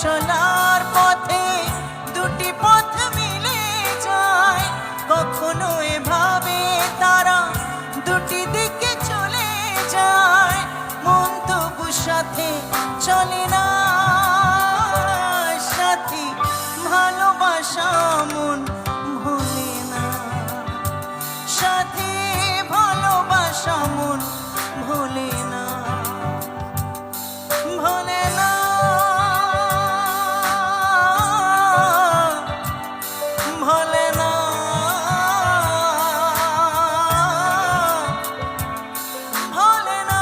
চলার পথে দুটি পথ মিলে যায়, কখনো এভাবে তারা দুটি দিকে চলে যায়, মন তবু সাথে চলে না। সাথী ভালোবাসা মন ভোলে না, সাথী ভালোবাসা মন ভোলে না, ভোলে না, ভোলে না, ভোলে না।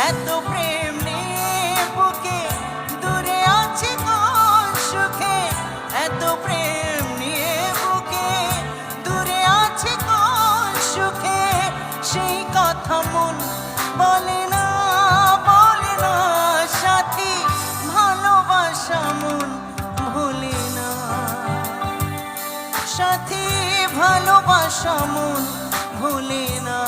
এত প্রেম নিয়ে বুকে দূরে আছি কোন সুখে, এত প্রেম নিয়ে বুকে দূরে আছি কোন সুখে, সেই কথা মন বলে না, বলে না। সাথী ভালোবাসা মন ভোলে না, সাথী ভালোবাসা মন ভোলে না।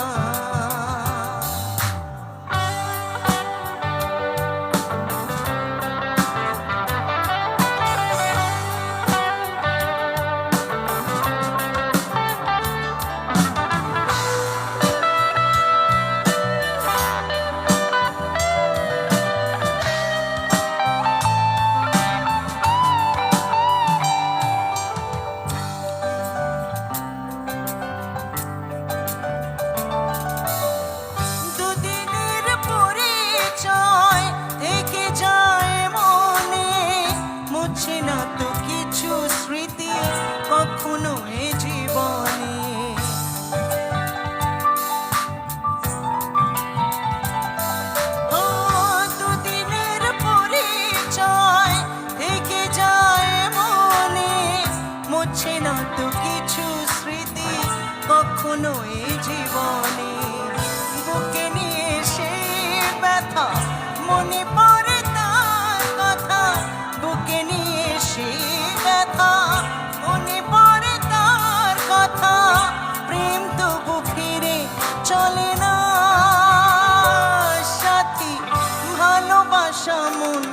কখনো এ জীবনে দুদিনের পরিচয় থেকে যায় মনে, মুছে না তো কিছু স্মৃতি কখনো এ জীবনে, বুকে নিয়ে সেই ব্যথা মনে পড়ে তার কথা, বুকে নিয়ে সেই ব্যথা মনে পড়ে তার কথা, প্রেম তবু ফিরে চলে না, সাথী ভালোবাসা মন